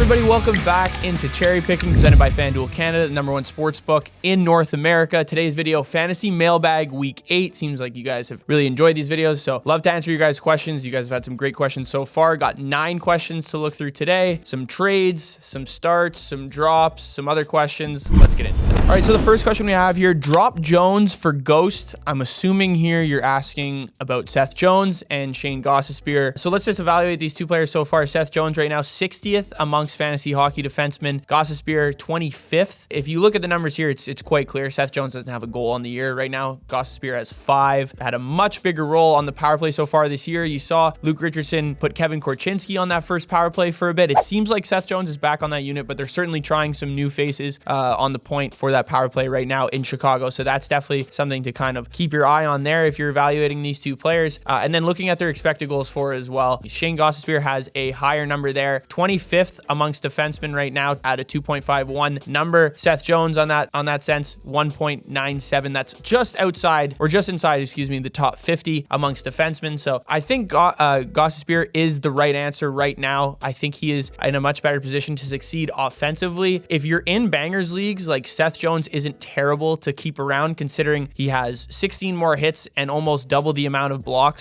everybody, welcome back into Cherry Picking, presented by FanDuel Canada, the #1 sports book in North America. Today's video, Fantasy Mailbag Week 8. Seems like you guys have really enjoyed these videos, so love to answer your guys' questions. You guys have had some great questions so far. Got 9 questions to look through today. Some trades, some starts, some drops, some other questions. Let's get into it. All right, so the first question we have here, drop Jones for Ghost. I'm assuming here you're asking about Seth Jones and Shane Gostisbehere. So let's just evaluate these two players so far. Seth Jones right now, 60th amongst fantasy hockey defensemen. Gostisbehere, 25th. If you look at the numbers here, it's quite clear. Seth Jones doesn't have a goal on the year right now. Gostisbehere has 5. Had a much bigger role on the power play so far this year. You saw Luke Richardson put Kevin Korchinski on that first power play for a bit. It seems like Seth Jones is back on that unit, but they're certainly trying some new faces on the point for that power play right now in Chicago. So that's definitely something to kind of keep your eye on there if you're evaluating these two players. And then looking at their expected goals for as well. Shane Gostisbehere has a higher number there. 25th amongst defensemen right now at a 2.51 number. Seth Jones on that sense, 1.97. That's just outside, or just inside, the top 50 amongst defensemen. So I think Gostisbehere is the right answer right now. I think he is in a much better position to succeed offensively. If you're in bangers leagues, like Seth Jones isn't terrible to keep around, considering he has 16 more hits and almost double the amount of block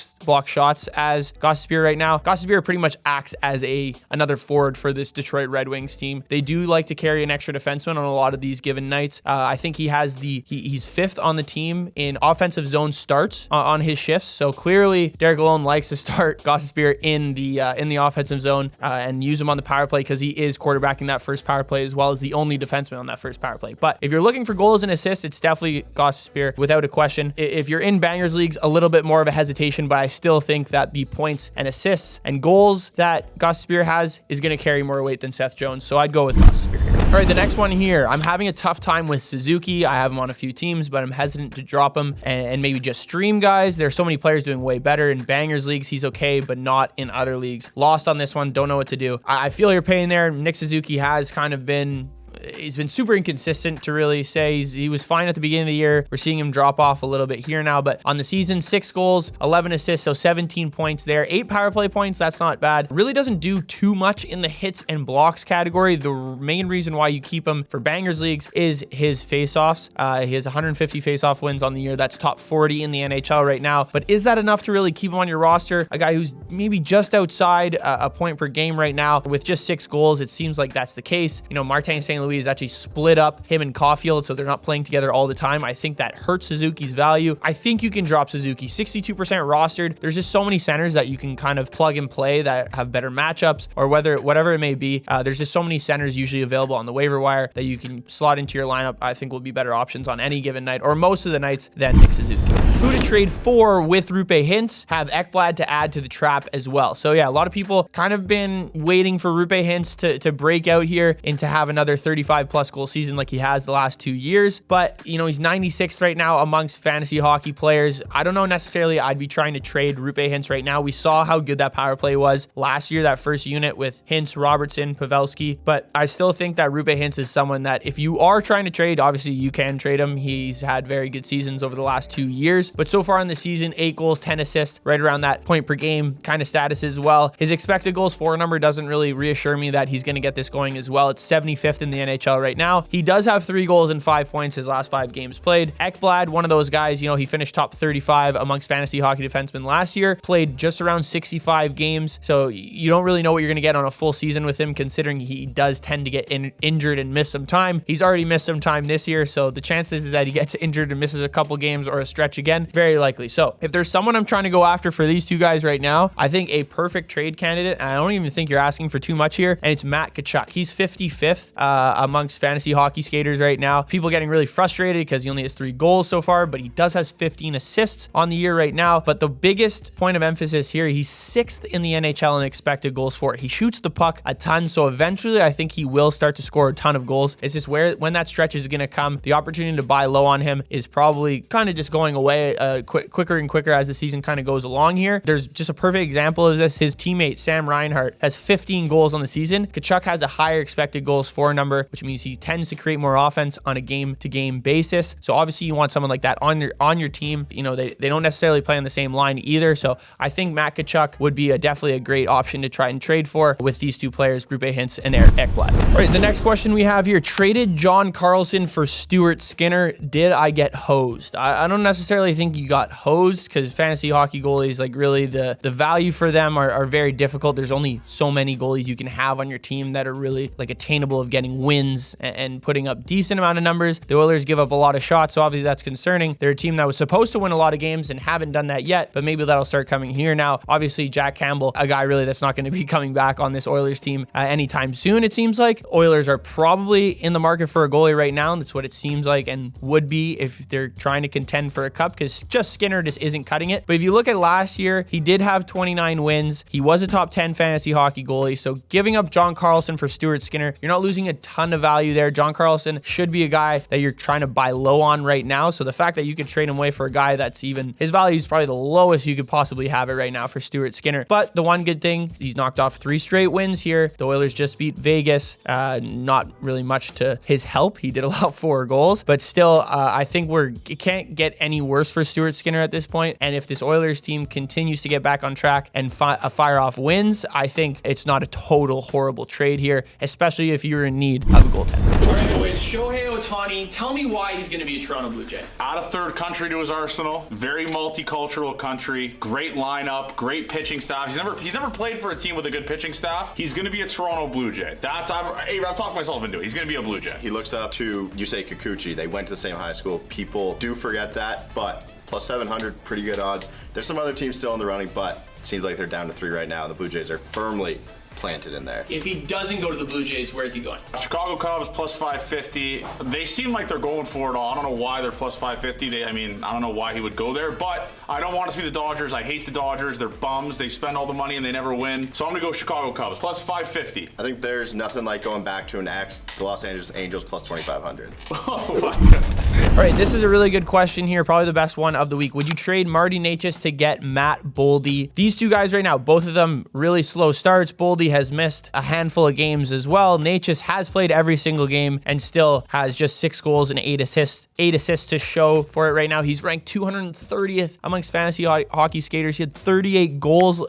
shots as Gostisbehere right now. Gostisbehere pretty much acts as another forward for this Detroit Red Wings team. They do like to carry an extra defenseman on a lot of these given nights. I think he has he's 5th on the team in offensive zone starts on his shifts. So clearly Derek Lalonde likes to start Gostisbehere in the offensive zone and use him on the power play because he is quarterbacking that first power play as well as the only defenseman on that first power play. But if you're looking for goals and assists, it's definitely Gostisbehere without a question. If you're in bangers leagues, a little bit more of a hesitation, but I still think that the points and assists and goals that Gostisbehere has is going to carry more weight than Seth Jones. So I'd go with Gostisbehere here. All right, the next one here. I'm having a tough time with Suzuki. I have him on a few teams, but I'm hesitant to drop him and maybe just stream guys. There's so many players doing way better in bangers leagues. He's okay, but not in other leagues. Lost on this one. Don't know what to do. I feel your pain there. Nick Suzuki has kind of been... He's been super inconsistent to really say. He was fine at the beginning of the year. We're seeing him drop off a little bit here now, but on the season, 6 goals, 11 assists, so 17 points there. 8 power play points, that's not bad. Really doesn't do too much in the hits and blocks category. The main reason why you keep him for bangers leagues is his faceoffs. He has 150 faceoff wins on the year. That's top 40 in the NHL right now. But is that enough to really keep him on your roster? A guy who's maybe just outside a point per game right now with just 6 goals. It seems like that's the case. You know, Marty and St. Louis is actually split up him and Caulfield, so they're not playing together all the time. I think that hurts Suzuki's value. I think you can drop Suzuki. 62% rostered. There's just so many centers that you can kind of plug and play that have better matchups, or whatever it may be. There's just so many centers usually available on the waiver wire that you can slot into your lineup. I think will be better options on any given night, or most of the nights, than Nick Suzuki. Who to trade for with Rupe Hintz? Have Ekblad to add to the trap as well. So yeah, a lot of people kind of been waiting for Rupe Hintz to break out here and to have another 35+ goal season like he has the last 2 years. But, you know, he's 96th right now amongst fantasy hockey players. I don't know necessarily I'd be trying to trade Rupe Hintz right now. We saw how good that power play was last year, that first unit with Hintz, Robertson, Pavelski. But I still think that Rupe Hintz is someone that if you are trying to trade, obviously you can trade him. He's had very good seasons over the last 2 years. But so far in the season, 8 goals, 10 assists, right around that point per game kind of status as well. His expected goals for number doesn't really reassure me that he's going to get this going as well. It's 75th in the NHL right now. He does have 3 goals and 5 points his last 5 games played. Ekblad, one of those guys, you know, he finished top 35 amongst fantasy hockey defensemen last year, played just around 65 games. So you don't really know what you're going to get on a full season with him, considering he does tend to get injured and miss some time. He's already missed some time this year, so the chances is that he gets injured and misses a couple games or a stretch again, very likely. So if there's someone I'm trying to go after for these two guys right now, I think a perfect trade candidate, and I don't even think you're asking for too much here, and it's Matt Tkachuk. He's 55th amongst fantasy hockey skaters right now. People getting really frustrated because he only has 3 goals so far, but he does has 15 assists on the year right now. But the biggest point of emphasis here, he's 6th in the NHL in expected goals for. He shoots the puck a ton, so eventually I think he will start to score a ton of goals. It's just when that stretch is going to come, the opportunity to buy low on him is probably kind of just going away die quicker and quicker as the season kind of goes along here. There's just a perfect example of this. His teammate, Sam Reinhart, has 15 goals on the season. Tkachuk has a higher expected goals for number, which means he tends to create more offense on a game-to-game basis. So obviously you want someone like that on your team. You know, they don't necessarily play on the same line either. So I think Matt Tkachuk would be definitely a great option to try and trade for with these two players, Rupe Hintz and Ekblad. All right, the next question we have here, traded John Carlson for Stuart Skinner. Did I get hosed? I don't necessarily think you got hosed, because fantasy hockey goalies, like really the value for them are very difficult. There's only so many goalies you can have on your team that are really like attainable of getting wins and putting up decent amount of numbers. The Oilers give up a lot of shots, so obviously that's concerning. They're a team that was supposed to win a lot of games and haven't done that yet, but maybe that'll start coming here now. Obviously Jack Campbell, a guy really that's not going to be coming back on this Oilers team anytime soon, it seems like. Oilers are probably in the market for a goalie right now, and that's what it seems like and would be if they're trying to contend for a cup, because just Skinner just isn't cutting it. But if you look at last year, he did have 29 wins. He was a top 10 fantasy hockey goalie. So giving up John Carlson for Stuart Skinner, you're not losing a ton of value there. John Carlson should be a guy that you're trying to buy low on right now. So the fact that you could trade him away for a guy that's even, his value is probably the lowest you could possibly have it right now for Stuart Skinner. But the one good thing, he's knocked off 3 straight wins here. The Oilers just beat Vegas. Not really much to his help. He did allow 4 goals, but still, I think it can't get any worse for Stuart Skinner at this point. And if this Oilers team continues to get back on track and fire off wins, I think it's not a total horrible trade here, especially if you're in need of a goaltender. All right, boys, Shohei Otani, tell me why he's going to be a Toronto Blue Jay. Add a third country to his arsenal. Very multicultural country. Great lineup. Great pitching staff. He's never played for a team with a good pitching staff. He's going to be a Toronto Blue Jay. I've talked myself into it. He's going to be a Blue Jay. He looks up to Yusei Kikuchi. They went to the same high school. People do forget that, but plus 700, pretty good odds. There's some other teams still in the running, but it seems like they're down to 3 right now, and the Blue Jays are firmly planted in there. If he doesn't go to the Blue Jays, where's he going? Chicago Cubs plus 550. They seem like they're going for it all. I don't know why they're plus 550. I don't know why he would go there, but I don't want to see the Dodgers. I hate the Dodgers. They're bums. They spend all the money and they never win. So I'm going to go Chicago Cubs plus 550. I think there's nothing like going back to an ex, the Los Angeles Angels plus 2,500. Oh my God. All right, this is a really good question here, probably the best one of the week. Would you trade Marty Necas to get Matt Boldy? These two guys right now, both of them really slow starts. Boldy has missed a handful of games as well. Necas has played every single game and still has just 6 goals and 8 assists to show for it right now. He's ranked 230th amongst fantasy hockey skaters. He had 28 goals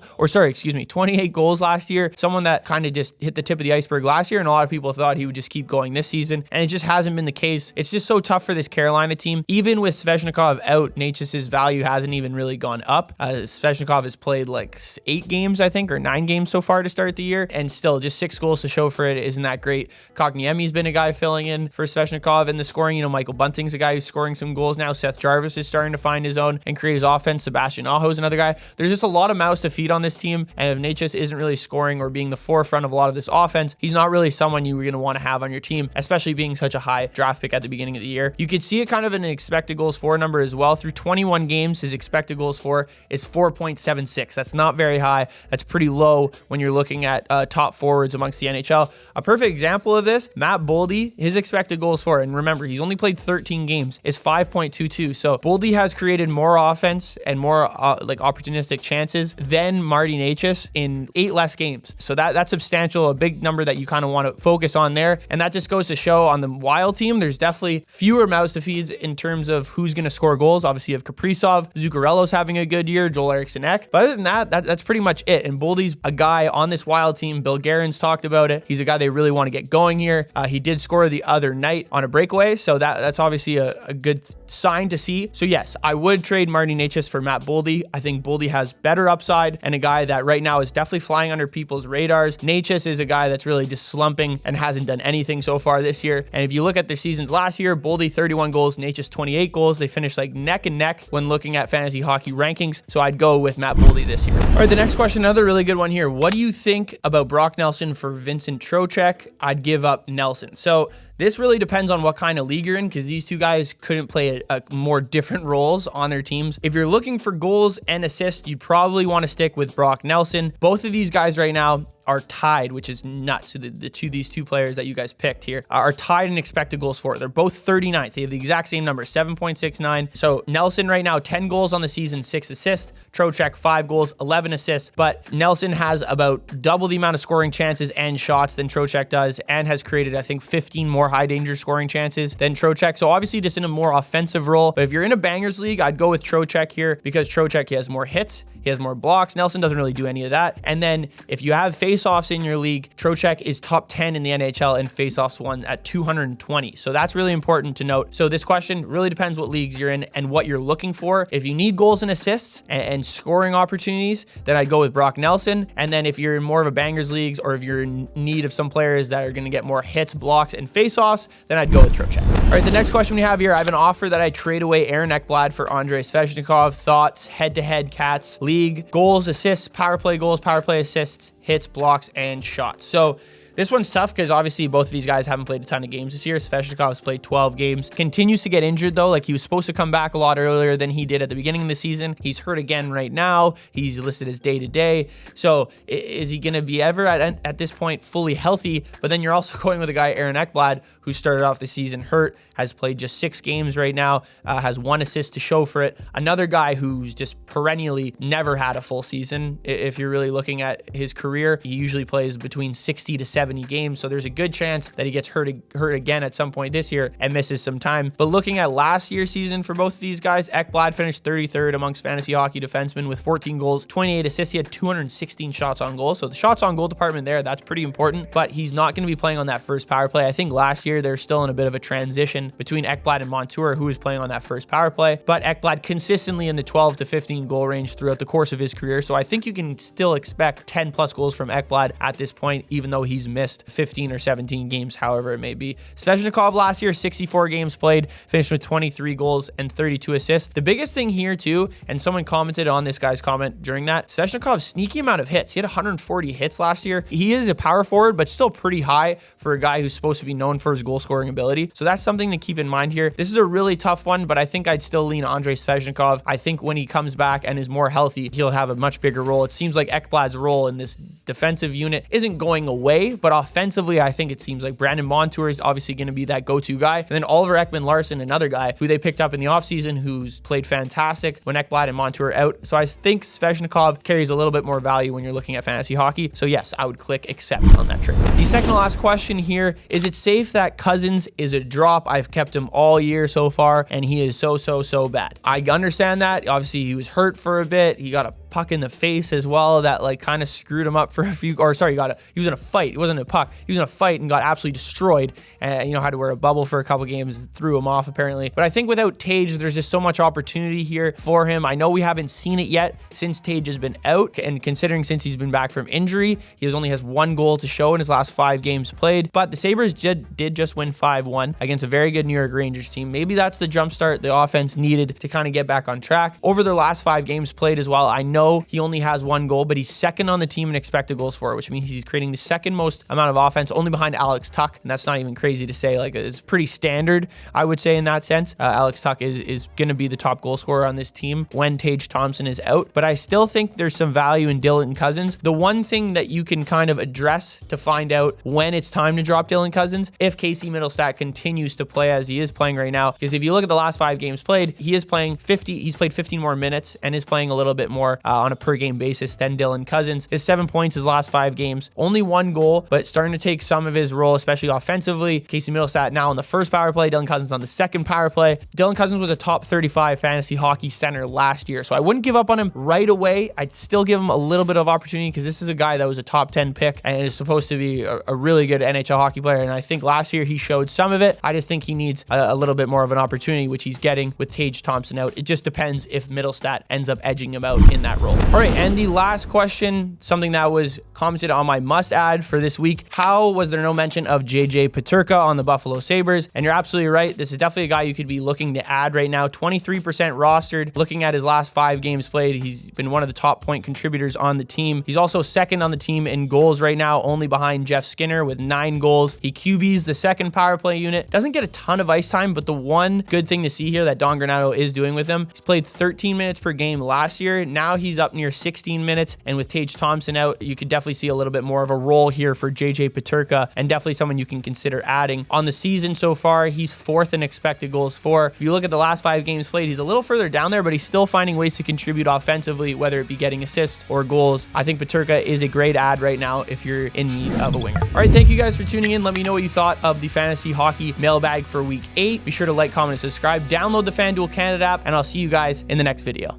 last year. Someone that kind of just hit the tip of the iceberg last year, and a lot of people thought he would just keep going this season, and it just hasn't been the case. It's just so tough for this Carolina team. Even with Svechnikov out, Necas' value hasn't even really gone up. Svechnikov has played like 8 games, I think, or 9 games so far to start the year, and still just 6 goals to show for it isn't that great. Kotkaniemi's been a guy filling in for Svechnikov in the scoring. You know, Michael Bunting's a guy who's scoring some goals now. Seth Jarvis is starting to find his own and create his offense. Sebastian Aho's another guy. There's just a lot of mouths to feed on this team, and if Necas isn't really scoring or being the forefront of a lot of this offense, he's not really someone you're going to want to have on your team, especially being such a high draft pick at the beginning of the year. You could see it kind of in an expected goals for number as well. Through 21 games, his expected goals for is 4.76. That's not very high. That's pretty low when you're looking at top forwards amongst the NHL. A perfect example of this, Matt Boldy, his expected goals for, and remember, he's only played 13 games, is 5.22. So Boldy has created more offense and more opportunistic chances than Marty Necas in 8 less games. So that's substantial, a big number that you kind of want to focus on there. And that just goes to show on the Wild team, there's definitely fewer mouths to feed in terms of who's going to score goals. Obviously, you have Kaprizov, Zuccarello's having a good year, Joel Eriksson Ek. But other than that's pretty much it. And Boldy's a guy on this Wild team. Bill Guerin's talked about it. He's a guy they really want to get going here. He did score the other night on a breakaway, so that's obviously a good sign to see. So yes, I would trade Marty Necas for Matt Boldy. I think Boldy has better upside and a guy that right now is definitely flying under people's radars. Necas is a guy that's really just slumping and hasn't done anything so far this year. And if you look at the seasons last year, Boldy 31 goals, Necas 28 goals. They finished like neck and neck when looking at fantasy hockey rankings. So I'd go with Matt Boldy this year. All right, the next question, another really good one here. What do you think about Brock Nelson for Vincent Trocheck? I'd give up Nelson. So This really depends on what kind of league you're in, because these two guys couldn't play a more different roles on their teams. If you're looking for goals and assists, you probably want to stick with Brock Nelson. Both of these guys right now are tied, which is nuts. So these two players that you guys picked here are tied in expected goals for. They're both 39th. They have the exact same number, 7.69. So Nelson right now, 10 goals on the season, 6 assists. Trocheck, 5 goals, 11 assists. But Nelson has about double the amount of scoring chances and shots than Trocheck does, and has created, I think, 15 more high danger scoring chances than Trocheck. So obviously just in a more offensive role. But if you're in a bangers league, I'd go with Trocheck here, because Trocheck, he has more hits, he has more blocks. Nelson doesn't really do any of that. And then if you have face-offs in your league, Trocheck is top 10 in the NHL in face-offs won at 220. So that's really important to note. So this question really depends what leagues you're in and what you're looking for. If you need goals and assists and scoring opportunities, then I'd go with Brock Nelson. And then if you're in more of a bangers leagues, or if you're in need of some players that are going to get more hits, blocks, and face-offs, then I'd go with Trocheck. All right, the next question we have here, I have an offer that I trade away Aaron Ekblad for Andrei Svechnikov. Thoughts, head-to-head Cats league, goals, assists, power play goals, power play assists, hits, blocks, and shots. So this one's tough because obviously both of these guys haven't played a ton of games this year. Svechnikov has played 12 games. Continues to get injured though. Like, he was supposed to come back a lot earlier than he did at the beginning of the season. He's hurt again right now. He's listed as day-to-day. So is he going to be ever at this point fully healthy? But then you're also going with a guy, Aaron Ekblad, who started off the season hurt, has played just 6 games right now, has 1 assist to show for it. Another guy who's just perennially never had a full season. If you're really looking at his career, he usually plays between 60 to 70 games, so there's a good chance that he gets hurt again at some point this year and misses some time. But looking at last year's season for both of these guys, Ekblad finished 33rd amongst fantasy hockey defensemen with 14 goals, 28 assists. He had 216 shots on goal. So the shots on goal department there, that's pretty important, but he's not going to be playing on that first power play. I think last year they're still in a bit of a transition between Ekblad and Montour, who was playing on that first power play, but Ekblad consistently in the 12 to 15 goal range throughout the course of his career. So I think you can still expect 10 plus goals from Ekblad at this point, even though he's missed 15 or 17 games, however it may be. Svechnikov last year, 64 games played, finished with 23 goals and 32 assists. The biggest thing here too, and someone commented on this guy's comment during that, Svechnikov's sneaky amount of hits. He had 140 hits last year. He is a power forward, but still pretty high for a guy who's supposed to be known for his goal scoring ability. So that's something to keep in mind here. This is a really tough one, but I think I'd still lean Andrei Svechnikov. I think when he comes back and is more healthy, he'll have a much bigger role. It seems like Ekblad's role in this defensive unit isn't going away, but offensively, I think it seems like Brandon Montour is obviously going to be that go-to guy. And then Oliver Ekman-Larsson, another guy who they picked up in the offseason, who's played fantastic when Ekblad and Montour are out. So I think Svechnikov carries a little bit more value when you're looking at fantasy hockey. So yes, I would click accept on that trade. The second to last question here, is it safe that Cousins is a drop? I've kept him all year so far, and he is so bad. I understand that. Obviously, he was hurt for a bit. He got a puck in the face as well that like kind of screwed him up for a few, or sorry, he was in a fight. It wasn't a puck. He was in a fight and got absolutely destroyed, and had to wear a bubble for a couple games, threw him off apparently. But I think without Tage, there's just so much opportunity here for him. I know we haven't seen it yet since Tage has been out, and considering since he's been back from injury, he only has 1 goal to show in his last 5 games played. But the Sabres did just win 5-1 against a very good New York Rangers team. Maybe that's the jumpstart the offense needed to kind of get back on track. Over their last 5 games played as well, I know he only has 1 goal, but he's second on the team in expected goals for, which means he's creating the second most amount of offense, only behind Alex Tuch, and that's not even crazy to say. Like, it's pretty standard, I would say, in that sense. Alex Tuch is going to be the top goal scorer on this team when Tage Thompson is out, but I still think there's some value in Dylan Cousins. The one thing that you can kind of address to find out when it's time to drop Dylan Cousins, if Casey Middlestat continues to play as he is playing right now, because if you look at the last 5 games played, he's played 15 more minutes and is playing a little bit more on a per game basis than Dylan Cousins. His 7 points his last 5 games, only 1 goal, but starting to take some of his role, especially offensively. Casey Middlestat now on the first power play, Dylan Cousins on the second power play. Dylan Cousins was a top 35 fantasy hockey center last year, so I wouldn't give up on him right away. I'd still give him a little bit of opportunity because this is a guy that was a top 10 pick and is supposed to be a really good NHL hockey player, and I think last year he showed some of it. I just think he needs a little bit more of an opportunity, which he's getting with Tage Thompson out. It just depends if Middlestat ends up edging him out in that role. All right, and the last question, something that was commented on my must add for this week. How was there no mention of JJ Petka on the Buffalo Sabres? And you're absolutely right. This is definitely a guy you could be looking to add right now. 23% rostered. Looking at his last 5 games played, he's been one of the top point contributors on the team. He's also second on the team in goals right now, only behind Jeff Skinner with 9 goals. He QBs the second power play unit. Doesn't get a ton of ice time, but the one good thing to see here that Don Granato is doing with him, he's played 13 minutes per game last year. Now he's up near 16 minutes, and with Tage Thompson out, you could definitely see a little bit more of a role here for JJ Petka, and definitely someone you can consider adding. On the season so far, he's 4th in expected goals for. If you look at the last 5 games played, he's a little further down there, but he's still finding ways to contribute offensively, whether it be getting assists or goals. I think Petka is a great add right now if you're in need of a winger. All right, thank you guys for tuning in. Let me know what you thought of the fantasy hockey mailbag for week 8. Be sure to like, comment, and subscribe. Download the FanDuel Canada app, and I'll see you guys in the next video.